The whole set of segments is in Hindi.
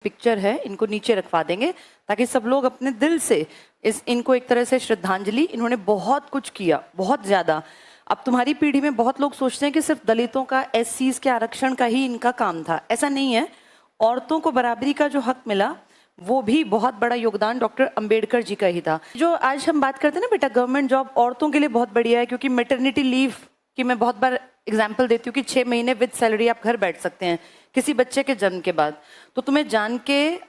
पिक्चर है, इनको नीचे रखवा देंगे ताकि सब लोग अपने दिल से इनको एक तरह से श्रद्धांजलि। इन्होंने बहुत कुछ किया, बहुत ज्यादा। अब तुम्हारी पीढ़ी में बहुत लोग सोचते हैं कि सिर्फ दलितों का, एससीज के आरक्षण का ही इनका काम था। ऐसा नहीं है। औरतों को बराबरी का जो हक मिला वो भी बहुत बड़ा योगदान डॉक्टर अंबेडकर जी का ही था। जो आज हम बात करते हैं ना बेटा, गवर्नमेंट जॉब औरतों के लिए बहुत बढ़िया है, क्योंकि मैटरनिटी लीव की मैं बहुत बार एग्जाम्पल देती हूँ कि 6 महीने विद सैलरी आप घर बैठ सकते हैं किसी बच्चे के जन्म के बाद। तो तुम्हें जान के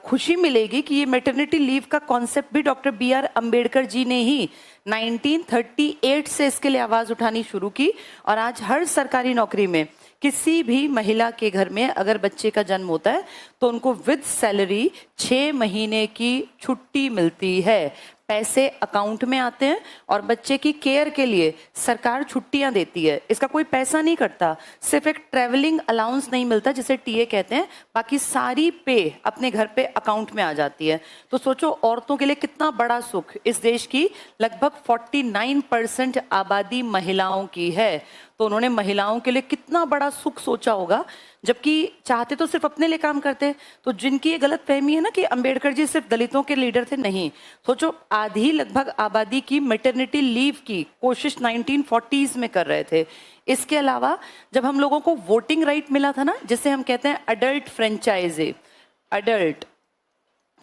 खुशी मिलेगी कि ये मैटरनिटी लीव का कॉन्सेप्ट भी डॉक्टर बी.आर. अंबेडकर जी ने ही 1938 से इसके लिए आवाज उठानी शुरू की। और आज हर सरकारी नौकरी में किसी भी महिला के घर में अगर बच्चे का जन्म होता है तो उनको विद सैलरी 6 महीने की छुट्टी मिलती है। पैसे अकाउंट में आते हैं और बच्चे की केयर के लिए सरकार छुट्टियां देती है। इसका कोई पैसा नहीं कटता, सिर्फ एक ट्रेवलिंग अलाउंस नहीं मिलता जिसे टीए कहते हैं, बाकी सारी पे अपने घर पे अकाउंट में आ जाती है। तो सोचो औरतों के लिए कितना बड़ा सुख। इस देश की लगभग 49% आबादी महिलाओं की है, तो उन्होंने महिलाओं के लिए कितना बड़ा सुख सोचा होगा। जबकि चाहते तो सिर्फ अपने लिए काम करते। तो जिनकी ये गलत फहमी है ना कि अंबेडकर जी सिर्फ दलितों के लीडर थे, नहीं। सोचो आधी लगभग आबादी की मैटरनिटी लीव की कोशिश 1940s में कर रहे थे। इसके अलावा जब हम लोगों को वोटिंग राइट मिला था ना, जिसे हम कहते हैं अडल्ट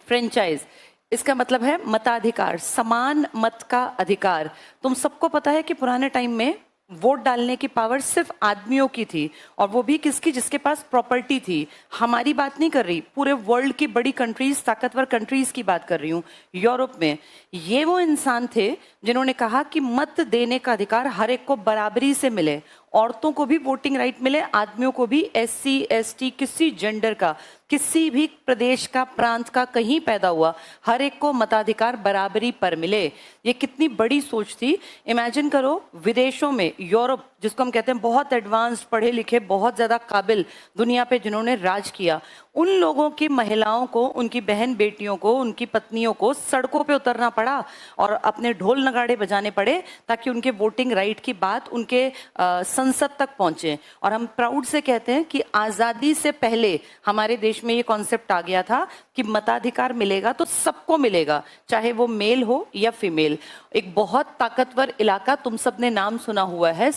फ्रेंचाइज, इसका मतलब है मताधिकार, समान मत का अधिकार। तुम सबको पता है कि पुराने टाइम में वोट डालने की पावर सिर्फ आदमियों की थी, और वो भी किसकी? जिसके पास प्रॉपर्टी थी। हमारी बात नहीं कर रही, पूरे वर्ल्ड की बड़ी कंट्रीज, ताकतवर कंट्रीज की बात कर रही हूँ। यूरोप में ये वो इंसान थे जिन्होंने कहा कि मत देने का अधिकार हर एक को बराबरी से मिले। औरतों को भी वोटिंग राइट मिले, आदमियों को भी, एससी एसटी किसी जेंडर का, किसी भी प्रदेश का, प्रांत का, कहीं पैदा हुआ, हर एक को मताधिकार बराबरी पर मिले। ये कितनी बड़ी सोच थी। इमेजिन करो विदेशों में, यूरोप जिसको हम कहते हैं बहुत एडवांस्ड, पढ़े लिखे, बहुत ज्यादा काबिल दुनिया पे जिन्होंने राज किया, उन लोगों की महिलाओं को, उनकी बहन बेटियों को, उनकी पत्नियों को सड़कों पे उतरना पड़ा और अपने ढोल नगाड़े बजाने पड़े ताकि उनके वोटिंग राइट की बात उनके संसद तक पहुंचे। और हम प्राउड से कहते हैं कि आजादी से पहले हमारे देश में ये कॉन्सेप्ट आ गया था कि मताधिकार मिलेगा तो सबको मिलेगा, चाहे वो मेल हो या फीमेल। एक बहुत ताकतवर इलाका तुम सबने नाम सुना हुआ है,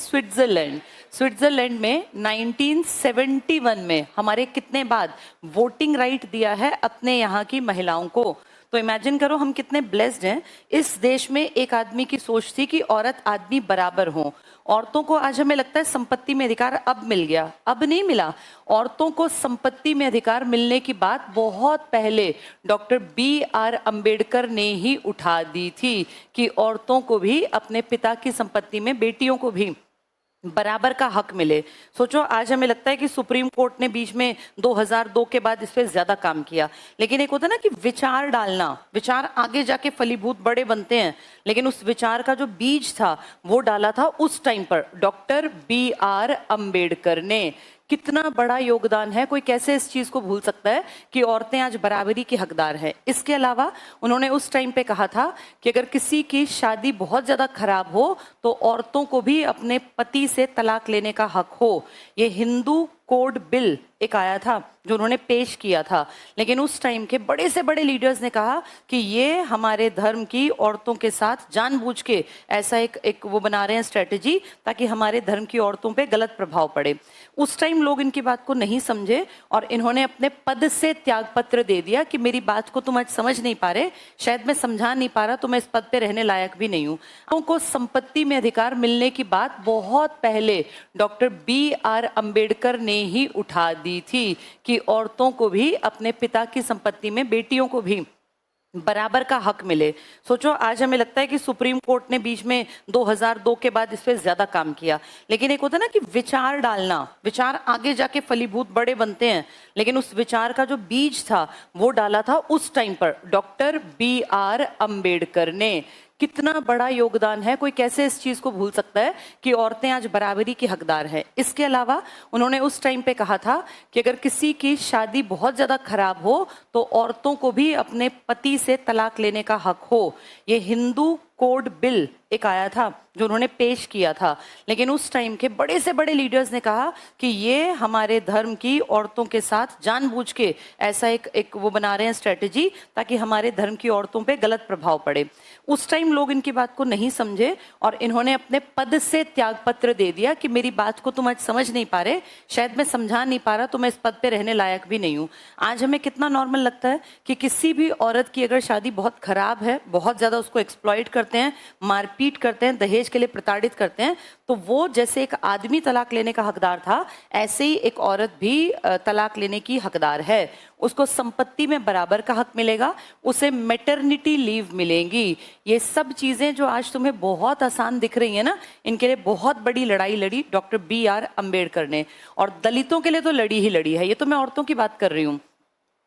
स्विट्जरलैंड में 1971 में हमारे कितने बाद वोटिंग राइट दिया है अपने यहाँ की महिलाओं को। तो इमेजिन करो हम कितने ब्लेस्ड हैं। इस देश में एक आदमी की सोच थी कि औरत आदमी बराबर हो। औरतों को आज हमें लगता है संपत्ति में अधिकार अब मिल गया, अब नहीं मिला। औरतों को संपत्ति में अधिकार मिलने की बात बहुत पहले डॉक्टर बी.आर. अंबेडकर ने ही उठा दी थी कि औरतों को भी अपने पिता की संपत्ति में, बेटियों को भी बराबर का हक मिले। सोचो आज हमें लगता है कि सुप्रीम कोर्ट ने बीच में 2002 के बाद इस पे ज्यादा काम किया, लेकिन एक होता है ना कि विचार डालना, विचार आगे जाके फलीभूत बड़े बनते हैं, लेकिन उस विचार का जो बीज था वो डाला था उस टाइम पर डॉक्टर बी.आर. अंबेडकर ने। कितना बड़ा योगदान है, कोई कैसे इस चीज को भूल सकता है कि औरतें आज बराबरी की हकदार हैं। इसके अलावा उन्होंने उस टाइम पे कहा था कि अगर किसी की शादी बहुत ज्यादा खराब हो तो औरतों को भी अपने पति से तलाक लेने का हक हो। ये हिंदू कोड बिल एक आया था जो उन्होंने पेश किया था, लेकिन उस टाइम के बड़े से बड़े लीडर्स ने कहा कि ये हमारे धर्म की औरतों के साथ जानबूझ के ऐसा एक वो बना रहे हैं स्ट्रेटेजी ताकि हमारे धर्म की औरतों पे गलत प्रभाव पड़े। उस टाइम लोग इनकी बात को नहीं समझे और इन्होंने अपने पद से त्याग पत्र दे दिया कि मेरी बात को तुम आज समझ नहीं पा रहे, शायद मैं समझा नहीं पा रहा, तो मैं इस पद पे रहने लायक भी नहीं हूँ। उनको संपत्ति में अधिकार मिलने की बात बहुत पहले डॉक्टर बी.आर. अंबेडकर ने ही उठा दी थी कि औरतों को भी अपने पिता की संपत्ति में, बेटियों को भी बराबर का हक मिले। सोचो आज हमें लगता है कि सुप्रीम कोर्ट ने बीच में 2002 के बाद इस पे ज्यादा काम किया, लेकिन एक होता है ना कि विचार डालना, विचार आगे जाके फलीभूत बड़े बनते हैं, लेकिन उस विचार का जो बीज था वो डाला था उस टाइम पर डॉक्टर बी.आर. अंबेडकर ने। कितना बड़ा योगदान है, कोई कैसे इस चीज को भूल सकता है कि औरतें आज बराबरी की हकदार हैं। इसके अलावा उन्होंने उस टाइम पे कहा था कि अगर किसी की शादी बहुत ज्यादा खराब हो तो औरतों को भी अपने पति से तलाक लेने का हक हो। ये हिंदू कोड बिल एक आया था जो उन्होंने पेश किया था, लेकिन उस टाइम के बड़े से बड़े लीडर्स ने कहा कि ये हमारे धर्म की औरतों के साथ जानबूझ के ऐसा एक वो बना रहे हैं स्ट्रेटजी ताकि हमारे धर्म की औरतों पे गलत प्रभाव पड़े। उस टाइम लोग इनकी बात को नहीं समझे और इन्होंने अपने पद से त्यागपत्र दे दिया कि मेरी बात को तुम आज समझ नहीं पा रहे, शायद मैं समझा नहीं पा रहा, तो मैं इस पद पे रहने लायक भी नहीं हूँ। आज हमें कितना नॉर्मल लगता है कि किसी भी औरत की अगर शादी बहुत खराब है, बहुत ज्यादा उसको एक्सप्लॉइट करते हैं, मारपीट करते हैं, दहेज के लिए प्रताड़ित करते हैं, तो वो जैसे एक आदमी तलाक लेने का हकदार था, ऐसे ही एक औरत भी तलाक लेने की हकदार है। उसको संपत्ति में बराबर का हक मिलेगा, उसे मैटरनिटी लीव मिलेगी। ये सब चीजें जो आज तुम्हें बहुत आसान दिख रही है ना, इनके लिए बहुत बड़ी लड़ाई लड़ी डॉक्टर BR अम्बेडकर ने, और दलितों के लिए तो लड़ी ही लड़ी है। ये तो मैं औरतों की बात कर रही हूँ,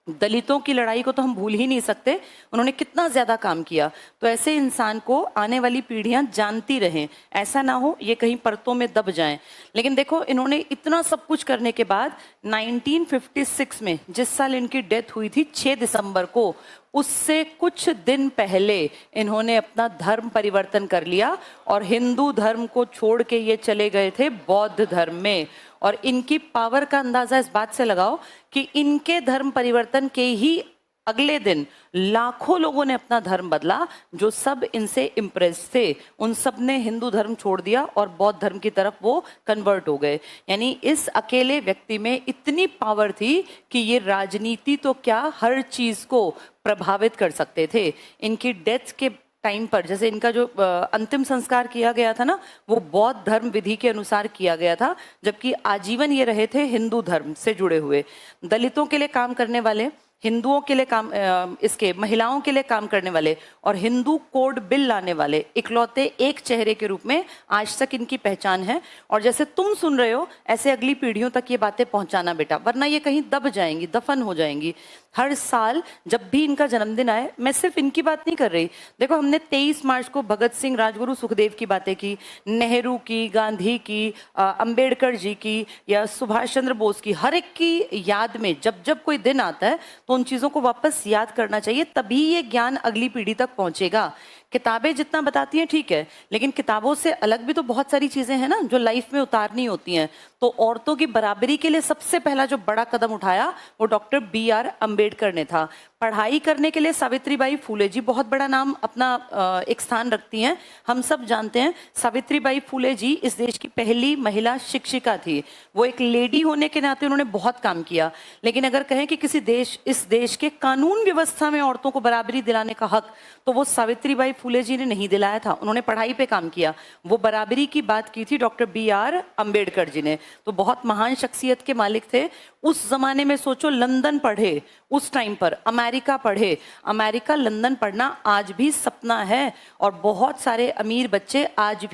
दलितों की लड़ाई को तो हम भूल ही नहीं सकते, उन्होंने कितना ज्यादा काम किया। तो ऐसे इंसान को आने वाली पीढ़ियां जानती रहें, ऐसा ना हो ये कहीं परतों में दब जाएं। लेकिन देखो, इन्होंने इतना सब कुछ करने के बाद 1956 में, जिस साल इनकी डेथ हुई थी 6 दिसंबर को, उससे कुछ दिन पहले इन्होंने अपना धर्म परिवर्तन कर लिया और हिंदू धर्म को छोड़ के ये चले गए थे बौद्ध धर्म में। और इनकी पावर का अंदाजा इस बात से लगाओ कि इनके धर्म परिवर्तन के ही अगले दिन लाखों लोगों ने अपना धर्म बदला, जो सब इनसे इम्प्रेस थे। उन सब ने हिंदू धर्म छोड़ दिया और बौद्ध धर्म की तरफ वो कन्वर्ट हो गए। यानी इस अकेले व्यक्ति में इतनी पावर थी कि ये राजनीति तो क्या, हर चीज को प्रभावित कर सकते थे। इनकी डेथ के टाइम पर, जैसे इनका जो अंतिम संस्कार किया गया था ना, वो बौद्ध धर्म विधि के अनुसार किया गया था, जबकि आजीवन ये रहे थे हिंदू धर्म से जुड़े हुए। दलितों के लिए काम करने वाले, हिंदुओं के लिए काम, इसके महिलाओं के लिए काम करने वाले और हिंदू कोड बिल लाने वाले इकलौते एक चेहरे के रूप में आज तक इनकी पहचान है। और जैसे तुम सुन रहे हो, ऐसे अगली पीढ़ियों तक ये बातें पहुंचाना बेटा, वरना ये कहीं दब जाएंगी, दफन हो जाएंगी। हर साल जब भी इनका जन्मदिन आए, मैं सिर्फ इनकी बात नहीं कर रही, देखो हमने 23 मार्च को भगत सिंह, राजगुरु, सुखदेव की बातें की, नेहरू की, गांधी की, अंबेडकर जी की या सुभाष चंद्र बोस की, हर एक की याद में जब जब कोई दिन आता है तो उन चीजों को वापस याद करना चाहिए, तभी ये ज्ञान अगली पीढ़ी तक पहुंचेगा। किताबें जितना बताती हैं ठीक है, लेकिन किताबों से अलग भी तो बहुत सारी चीजें हैं ना जो लाइफ में उतारनी होती हैं। तो औरतों की बराबरी के लिए सबसे पहला जो बड़ा कदम उठाया वो डॉक्टर BR अम्बेडकर ने था। पढ़ाई करने के लिए सावित्रीबाई फूले जी बहुत बड़ा नाम अपना एक स्थान रखती हैं। हम सब जानते हैं सावित्रीबाई फूले जी इस देश की पहली महिला शिक्षिका थी। वो एक लेडी होने के नाते उन्होंने बहुत काम किया, लेकिन अगर कहें कि किसी देश, इस देश के कानून व्यवस्था में औरतों को बराबरी दिलाने का हक, तो वो सावित्रीबाई फूले जी ने नहीं दिलाया था। उन्होंने पढ़ाई पे काम किया, वो बराबरी की बात की थी डॉक्टर BR अम्बेडकर जी ने। तो बहुत महान शख्सियत के मालिक थे। उस जमाने में सोचो, लंदन पढ़े उस टाइम पर, अमेरिका पढ़े, अमेरिका लंदन पढ़ना आज भी सपना है। और बहुत सारे अमीर बच्चे आज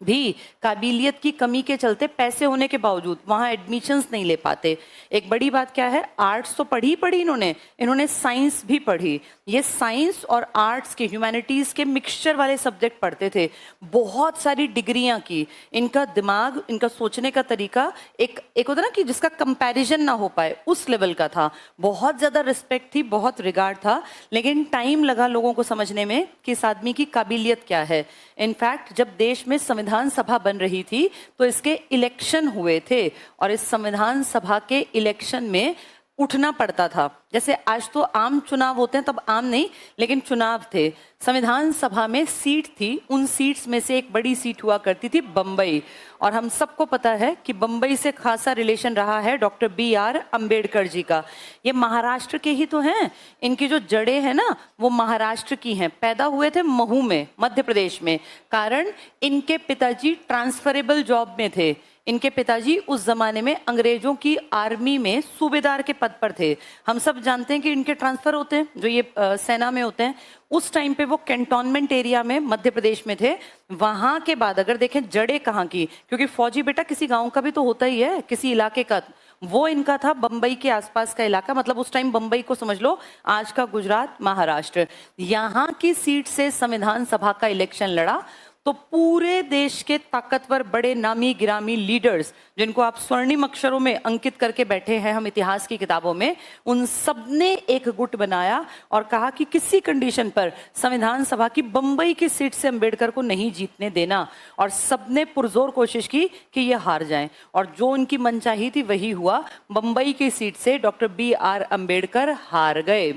भी काबिलियत की कमी के चलते, पैसे होने के बावजूद वहां एडमिशंस नहीं ले पाते। एक बड़ी बात क्या है, आर्ट्स तो पढ़ी इन्होंने साइंस भी पढ़ी। ये साइंस और आर्ट्स के, ह्यूमैनिटीज के मिक्सचर वाले सब्जेक्ट पढ़ते थे, बहुत सारी डिग्रियां की। इनका दिमाग, इनका सोचने का तरीका एक होता ना कि जिसका कंपैरिजन ना हो पाए, उस लेवल का था। बहुत ज्यादा रिस्पेक्ट थी, बहुत रिगार्ड था, लेकिन टाइम लगा लोगों को समझने में कि इस आदमी की काबिलियत क्या है। इनफैक्ट जब देश में संविधान सभा बन रही थी तो इसके इलेक्शन हुए थे, और इस संविधान सभा के इलेक्शन में उठना पड़ता था। जैसे आज तो आम चुनाव होते हैं, तब आम नहीं, लेकिन चुनाव थे। संविधान सभा में सीट थी, उन सीट्स में से एक बड़ी सीट हुआ करती थी बम्बई, और हम सबको पता है कि बम्बई से खासा रिलेशन रहा है डॉक्टर BR अम्बेडकर जी का। ये महाराष्ट्र के ही तो हैं, इनकी जो जड़ें हैं ना वो महाराष्ट्र की हैं। पैदा हुए थे महू में, मध्य प्रदेश में, कारण इनके पिताजी ट्रांसफरेबल जॉब में थे। इनके पिताजी उस जमाने में अंग्रेजों की आर्मी में सूबेदार के पद पर थे। हम सब जानते हैं कि इनके ट्रांसफर होते हैं, जो ये सेना में होते हैं। उस टाइम पे वो कैंटोनमेंट एरिया में मध्य प्रदेश में थे। वहां के बाद अगर देखें जड़ें कहाँ की, क्योंकि फौजी बेटा किसी गांव का भी तो होता ही है, किसी इलाके का, वो इनका था बंबई के आसपास का इलाका। मतलब उस टाइम बंबई को समझ लो आज का गुजरात, महाराष्ट्र। यहाँ की सीट से संविधान सभा का इलेक्शन लड़ा। तो पूरे देश के ताकतवर बड़े नामी गिरामी लीडर्स जिनको आप स्वर्णिम अक्षरों में अंकित करके बैठे हैं हम इतिहास की किताबों में, उन सब ने एक गुट बनाया और कहा कि किसी कंडीशन पर संविधान सभा की बंबई की सीट से अंबेडकर को नहीं जीतने देना। और सबने पुरजोर कोशिश की कि ये हार जाएं, और जो उनकी मनचाही थी वही हुआ। बंबई की सीट से डॉक्टर BR अंबेडकर हार गए।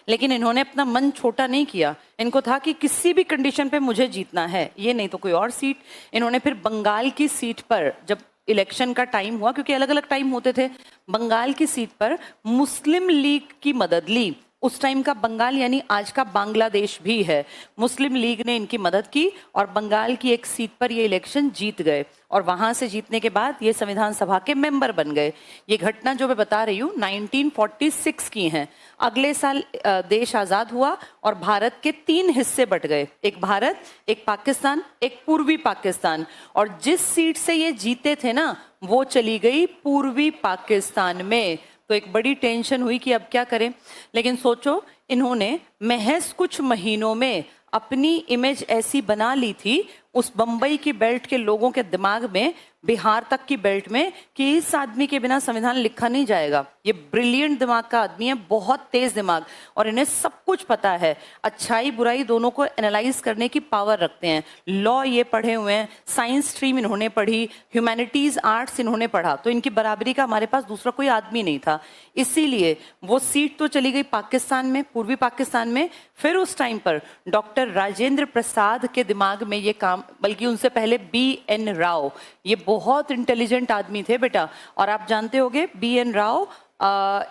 लेकिन इन्होंने अपना मन छोटा नहीं किया, इनको था कि किसी भी कंडीशन पे मुझे जीतना है, ये नहीं तो कोई और सीट। इन्होंने फिर बंगाल की सीट पर जब इलेक्शन का टाइम हुआ, क्योंकि अलग अलग टाइम होते थे, बंगाल की सीट पर मुस्लिम लीग की मदद ली। उस टाइम का बंगाल यानी आज का बांग्लादेश भी है। मुस्लिम लीग ने इनकी मदद की और बंगाल की एक सीट पर ये इलेक्शन जीत गए, और वहां से जीतने के बाद ये संविधान सभा के मेंबर बन गए। ये घटना जो मैं बता रही हूँ 1946 की है। अगले साल देश आजाद हुआ और भारत के 3 हिस्से बट गए, एक भारत, एक पाकिस्तान, एक पूर्वी पाकिस्तान। और जिस सीट से ये जीते थे ना, वो चली गई पूर्वी पाकिस्तान में। तो एक बड़ी टेंशन हुई कि अब क्या करें। लेकिन सोचो, इन्होंने महज कुछ महीनों में अपनी इमेज ऐसी बना ली थी उस बंबई की बेल्ट के लोगों के दिमाग में, बिहार तक की बेल्ट में, कि इस आदमी के बिना संविधान लिखा नहीं जाएगा। ये ब्रिलियंट दिमाग का आदमी है, बहुत तेज दिमाग, और इन्हें सब कुछ पता है। अच्छाई बुराई दोनों को एनालाइज करने की पावर रखते हैं। लॉ ये पढ़े हुए हैं, साइंस स्ट्रीम इन्होंने पढ़ी, ह्यूमैनिटीज आर्ट्स इन्होंने पढ़ा, तो इनकी बराबरी का हमारे पास दूसरा कोई आदमी नहीं था। इसीलिए वो सीट तो चली गई पाकिस्तान में, पूर्वी पाकिस्तान में। फिर उस टाइम पर डॉक्टर राजेंद्र प्रसाद के दिमाग में ये काम, बल्कि उनसे पहले BN राव, ये बहुत इंटेलिजेंट आदमी थे बेटा। और आप जानते होंगे BN Rao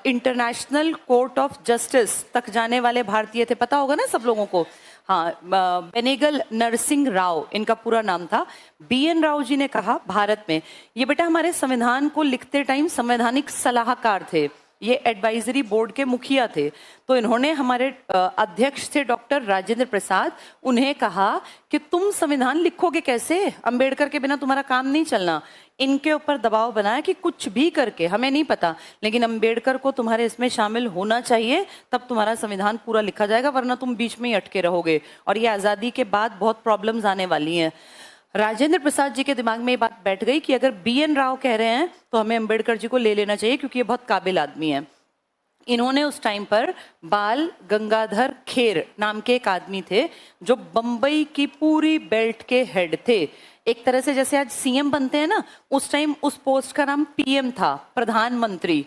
international court of justice तक जाने वाले भारतीय थे, पता होगा ना सब लोगों को। हाँ, बेनेगल नरसिंह राव इनका पूरा नाम था। BN राव जी ने कहा भारत में, ये बेटा हमारे संविधान को लिखते टाइम संवैधानिक सलाहकार थे, ये एडवाइजरी बोर्ड के मुखिया थे। तो इन्होंने, हमारे अध्यक्ष थे डॉक्टर राजेंद्र प्रसाद, उन्हें कहा कि तुम संविधान लिखोगे कैसे, अंबेडकर के बिना तुम्हारा काम नहीं चलना। इनके ऊपर दबाव बनाया कि कुछ भी करके, हमें नहीं पता, लेकिन अंबेडकर को तुम्हारे इसमें शामिल होना चाहिए, तब तुम्हारा संविधान पूरा लिखा जाएगा, वरना तुम बीच में ही अटके रहोगे। और ये आज़ादी के बाद बहुत प्रॉब्लम्स आने वाली हैं। राजेंद्र प्रसाद जी के दिमाग में ये बात बैठ गई कि अगर BN राव कह रहे हैं तो हमें अंबेडकर जी को ले लेना चाहिए, क्योंकि ये बहुत काबिल आदमी है। इन्होंने उस टाइम पर बाल गंगाधर खेर नाम के एक आदमी थे, जो बंबई की पूरी बेल्ट के हेड थे। एक तरह से जैसे आज CM बनते हैं ना, उस टाइम उस पोस्ट का नाम PM था, प्रधानमंत्री।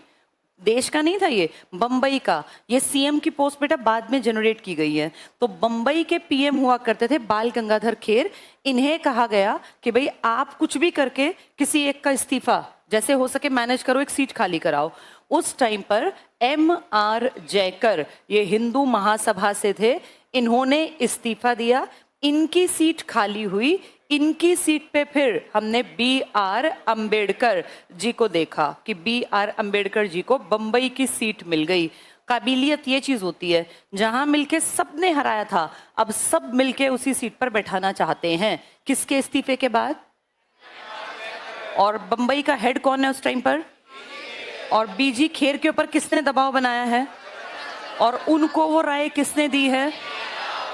देश का नहीं था ये, बंबई का। ये CM की पोस्ट बेटा बाद में जनरेट की गई है। तो बंबई के PM हुआ करते थे बाल गंगाधर खेर। इन्हें कहा गया कि भाई आप कुछ भी करके किसी एक का इस्तीफा जैसे हो सके मैनेज करो, एक सीट खाली कराओ। उस टाइम पर MR जयकर, ये हिंदू महासभा से थे, इन्होंने इस्तीफा दिया, इनकी सीट खाली हुई। इनकी सीट पे फिर हमने BR अंबेडकर जी को देखा कि BR अंबेडकर जी को बंबई की सीट मिल गई। काबिलियत ये चीज होती है, जहां मिलके सबने हराया था, अब सब मिलके उसी सीट पर बैठाना चाहते हैं। किसके इस्तीफे के बाद? और बंबई का हेड कौन है उस टाइम पर? और BG खेर के ऊपर किसने दबाव बनाया है, और उनको वो राय किसने दी है?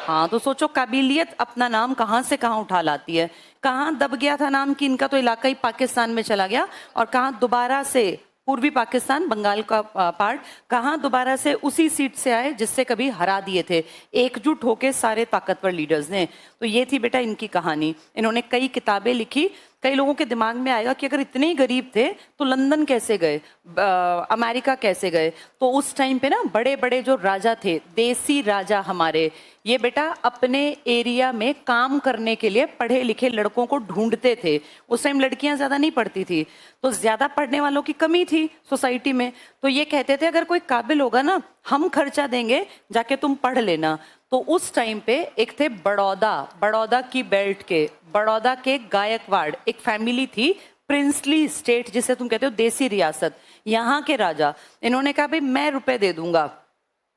हाँ, तो सोचो काबिलियत अपना नाम कहाँ से कहाँ उठा लाती है। कहाँ दब गया था नाम कि इनका तो इलाका ही पाकिस्तान में चला गया, और कहाँ दोबारा से पूर्वी पाकिस्तान, बंगाल का पार्ट, कहाँ दोबारा से उसी सीट से आए जिससे कभी हरा दिए थे, एकजुट होके सारे ताकतवर लीडर्स ने। तो ये थी बेटा इनकी कहानी। इन्होंने कई किताबें लिखी। कई लोगों के दिमाग में आएगा कि अगर इतने ही गरीब थे तो लंदन कैसे गए, अमेरिका कैसे गए। तो उस टाइम पे ना बड़े बड़े जो राजा थे, देसी राजा हमारे, ये बेटा अपने एरिया में काम करने के लिए पढ़े लिखे लड़कों को ढूंढते थे। उस टाइम लड़कियां ज्यादा नहीं पढ़ती थी, तो ज्यादा पढ़ने वालों की कमी थी सोसाइटी में। तो ये कहते थे अगर कोई काबिल होगा ना, हम खर्चा देंगे, जाके तुम पढ़ लेना। तो उस टाइम पे एक थे बड़ौदा की बेल्ट के, बड़ौदा के गायकवाड़, एक फैमिली थी, प्रिंसली स्टेट जिसे तुम कहते हो, देसी रियासत, यहाँ के राजा। इन्होंने कहा भाई मैं रुपए दे दूंगा,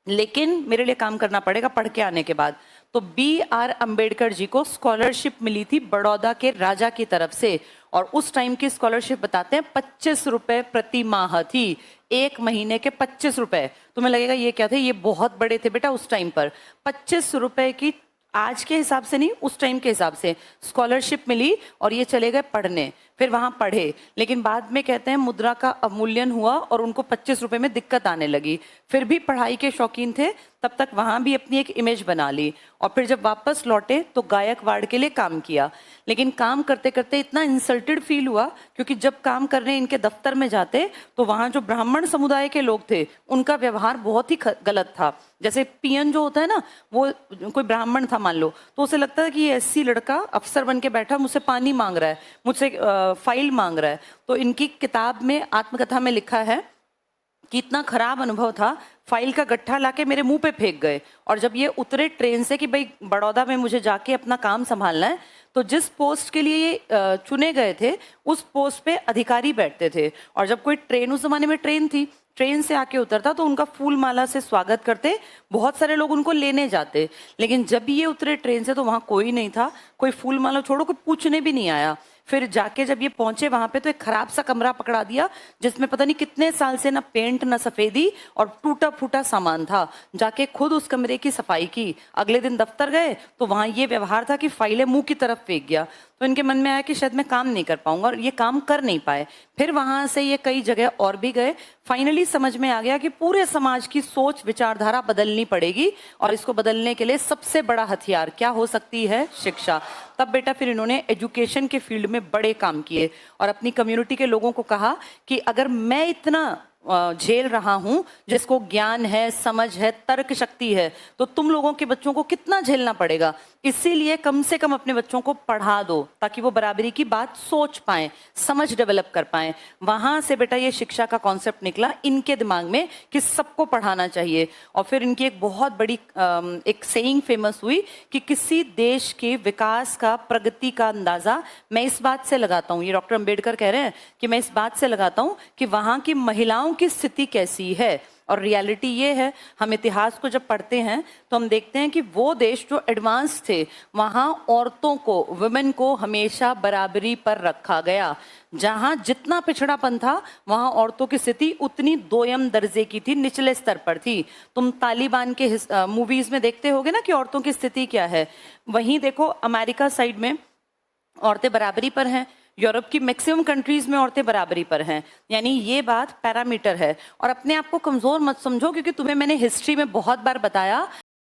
लेकिन मेरे लिए काम करना पड़ेगा पढ़ के आने के बाद। तो BR अंबेडकर जी को स्कॉलरशिप मिली थी बड़ौदा के राजा की तरफ से, और उस टाइम की स्कॉलरशिप बताते हैं 25 रुपए प्रति माह थी, एक महीने के 25 रुपए। तुम्हें लगेगा ये क्या थे, ये बहुत बड़े थे बेटा उस टाइम पर। 25 रुपए की आज के हिसाब से नहीं, उस टाइम के हिसाब से स्कॉलरशिप मिली और ये चले गए पढ़ने, फिर वहां पढ़े, लेकिन बाद में कहते हैं मुद्रा का अवमूल्यन हुआ और उनको 25 रुपए में दिक्कत आने लगी। फिर भी पढ़ाई के शौकीन थे, तब तक वहां भी अपनी एक इमेज बना ली, और फिर जब वापस लौटे तो गायकवाड़ के लिए काम किया। लेकिन काम करते करते इतना इंसल्टेड फील हुआ, क्योंकि जब काम करने इनके दफ्तर में जाते तो वहां जो ब्राह्मण समुदाय के लोग थे उनका व्यवहार बहुत ही गलत था। जैसे पियन जो होता है ना, वो कोई ब्राह्मण था मान लो, तो उसे लगता है कि ये एससी लड़का अफसर बन के बैठा मुझसे पानी मांग रहा है, मुझसे फाइल मांग रहा है। तो इनकी किताब में, आत्मकथा में लिखा है कि इतना खराब अनुभव था, फाइल का गट्ठा लाके मेरे मुंह पे फेंक गए। और जब ये उतरे ट्रेन से कि भाई बड़ौदा में मुझे जाके अपना काम संभालना है, तो जिस पोस्ट के लिए ये चुने गए थे उस पोस्ट पे अधिकारी बैठते थे, और जब कोई ट्रेन, उस जमाने में ट्रेन थी, ट्रेन से आके उतरता तो उनका फूल माला से स्वागत करते, बहुत सारे लोग उनको लेने जाते। लेकिन जब ये उतरे ट्रेन से तो वहां कोई नहीं था, कोई फूल माला छोड़ो कोई पूछने भी नहीं आया। फिर जाके जब ये पहुंचे वहां पे तो एक खराब सा कमरा पकड़ा दिया, जिसमें पता नहीं कितने साल से ना पेंट ना सफेदी और टूटा फूटा सामान था। जाके खुद उस कमरे की सफाई की। अगले दिन दफ्तर गए तो वहां ये व्यवहार था कि फाइलें मुंह की तरफ फेंक गया। तो इनके मन में आया कि शायद मैं काम नहीं कर पाऊंगा, और ये काम कर नहीं पाए। फिर वहां से ये कई जगह और भी गए। फाइनली समझ में आ गया कि पूरे समाज की सोच विचारधारा बदलनी पड़ेगी, और इसको बदलने के लिए सबसे बड़ा हथियार क्या हो सकती है? शिक्षा। तब बेटा फिर इन्होंने एजुकेशन के फील्ड में बड़े काम किए, और अपनी कम्युनिटी के लोगों को कहा कि अगर मैं इतना झेल रहा हूं, जिसको ज्ञान है, समझ है, तर्क शक्ति है, तो तुम लोगों के बच्चों को कितना झेलना पड़ेगा। इसीलिए कम से कम अपने बच्चों को पढ़ा दो, ताकि वो बराबरी की बात सोच पाए, समझ डेवलप कर पाए। वहां से बेटा ये शिक्षा का कॉन्सेप्ट निकला इनके दिमाग में कि सबको पढ़ाना चाहिए। और फिर इनकी एक बहुत बड़ी एक सेइंग फेमस हुई कि किसी देश के विकास का, प्रगति का अंदाजा मैं इस बात से लगाता हूँ, ये डॉक्टर अंबेडकर कह रहे हैं कि मैं इस बात से लगाता हूँ कि वहां की महिलाओं की स्थिति कैसी है। और रियलिटी ये है, हम इतिहास को जब पढ़ते हैं तो हम देखते हैं कि वो देश जो एडवांस थे, वहां औरतों को, वुमेन को हमेशा बराबरी पर रखा गया। जहां जितना पिछड़ापन था, वहां औरतों की स्थिति उतनी दोयम दर्जे की थी, निचले स्तर पर थी। तुम तालिबान के मूवीज में देखते होगे ना कि औरतों की स्थिति क्या है। वहीं देखो अमेरिका साइड में औरतें बराबरी पर हैं, यूरोप की मैक्सिमम कंट्रीज में औरतें बराबरी पर हैं। यानी ये बात पैरामीटर है। और अपने आप को कमजोर मत समझो, क्योंकि तुम्हें मैंने हिस्ट्री में बहुत बार बताया